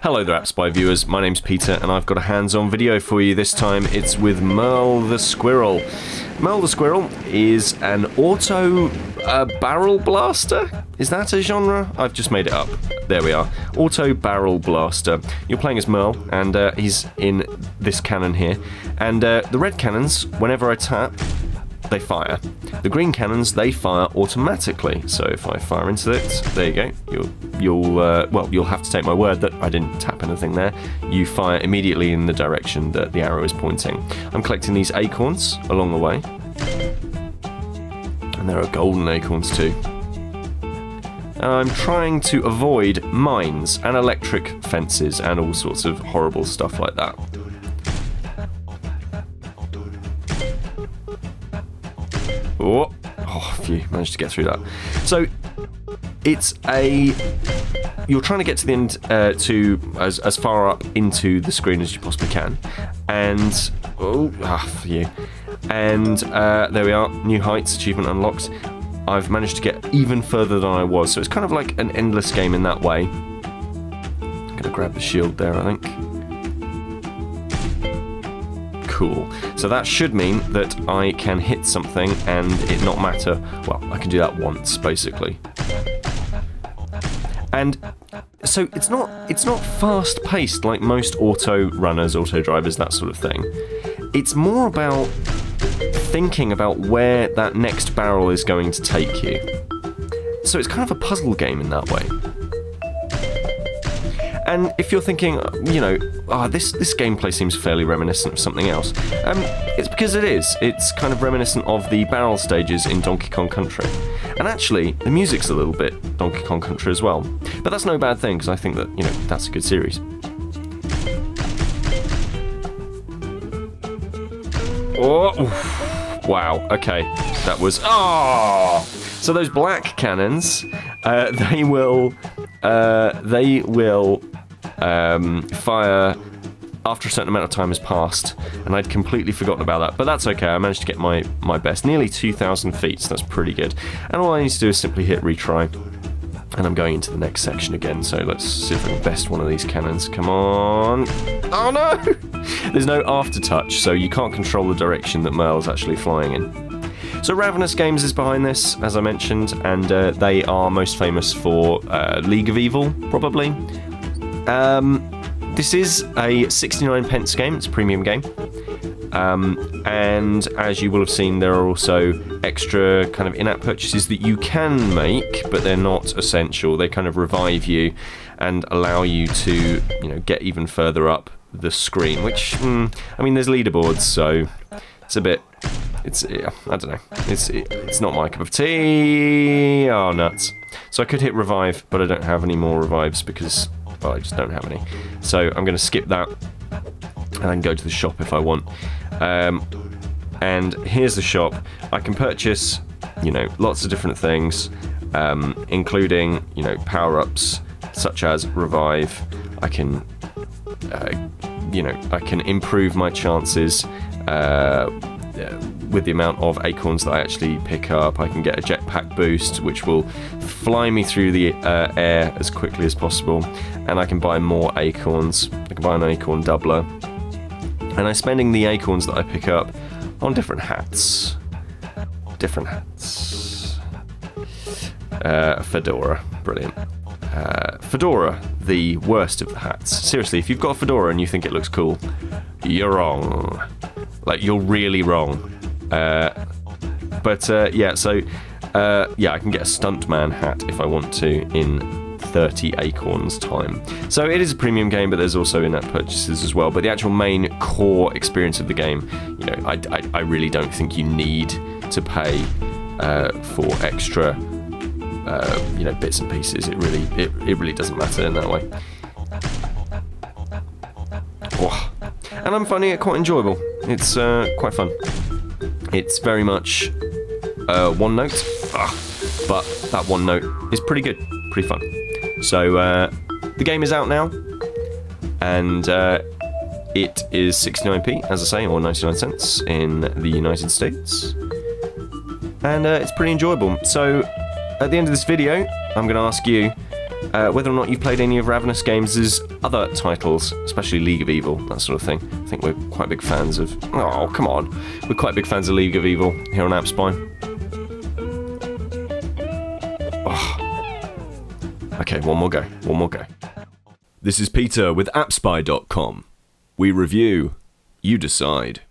Hello there, App Spy viewers. My name's Peter, and I've got a hands-on video for you. This time it's with Murl the Squirrel. Murl the Squirrel is an auto barrel blaster? Is that a genre? I've just made it up. There we are. Auto barrel blaster. You're playing as Murl, and he's in this cannon here. And the red cannons, whenever I tap, they fire. The green cannons, they fire automatically. So if I fire into it, there you go. You'll have to take my word that I didn't tap anything there. You fire immediately in the direction that the arrow is pointing. I'm collecting these acorns along the way. And there are golden acorns too. And I'm trying to avoid mines and electric fences and all sorts of horrible stuff like that. Oh, phew, managed to get through that. So, you're trying to get to the end, as far up into the screen as you possibly can. And, phew. And, there we are, new heights, achievement unlocked. I've managed to get even further than I was, so it's kind of like an endless game in that way. I'm gonna grab the shield there, I think. Cool. So that should mean that I can hit something and it not matter. Well, I can do that once, basically. And so it's not fast-paced like most auto runners, auto drivers, that sort of thing. It's more about thinking about where that next barrel is going to take you. So it's kind of a puzzle game in that way. And if you're thinking, you know, this gameplay seems fairly reminiscent of something else, it's because it is. It's kind of reminiscent of the barrel stages in Donkey Kong Country. And actually, the music's a little bit Donkey Kong Country as well. But that's no bad thing, because I think that, you know, that's a good series. Oh, oof. Wow, okay. That was... So those black cannons, they will fire after a certain amount of time has passed, and I'd completely forgotten about that, but that's okay. I managed to get my best, nearly 2,000 feet, so that's pretty good. And all I need to do is simply hit retry, and I'm going into the next section again, so let's see if I can best one of these cannons. Come on. Oh no! There's no aftertouch, so you can't control the direction that Murl's actually flying in. So Ravenous Games is behind this, as I mentioned, and they are most famous for League of Evil, probably. This is a 69p game, it's a premium game. And as you will have seen, there are also extra kind of in-app purchases that you can make, but they're not essential. They kind of revive you and allow you to, you know, get even further up the screen, which, I mean, there's leaderboards, so it's a bit... yeah, I don't know. It's not my cup of tea. Oh, nuts. So I could hit revive, but I don't have any more revives because, well, I just don't have any. So I'm going to skip that and then go to the shop if I want. And here's the shop. I can purchase, you know, lots of different things, including, you know, power-ups such as revive. I can, you know, I can improve my chances with the amount of acorns that I actually pick up. I can get a jetpack boost, which will fly me through the air as quickly as possible, and I can buy more acorns. I can buy an acorn doubler, and I'm spending the acorns that I pick up on different hats. Different hats. Fedora, brilliant. Fedora, the worst of the hats. Seriously, if you've got a fedora and you think it looks cool, you're wrong. Like, you're really wrong. Yeah, so, yeah, I can get a stuntman hat if I want to in 30 acorns time. So it is a premium game, but there's also in-app purchases as well. But the actual main core experience of the game, you know, I really don't think you need to pay for extra, you know, bits and pieces. It really doesn't matter in that way. Oh. And I'm finding it quite enjoyable. It's quite fun. It's very much one note, but that one note is pretty good, pretty fun. So the game is out now, and it is 69p, as I say, or 99 cents in the United States. And it's pretty enjoyable. So at the end of this video, I'm going to ask you, whether or not you've played any of Ravenous Games' other titles, especially League of Evil, that sort of thing. I think we're quite big fans of... Oh, come on. We're quite big fans of League of Evil here on AppSpy. Oh. Okay, one more go. One more go. This is Peter with AppSpy.com. We review, you decide.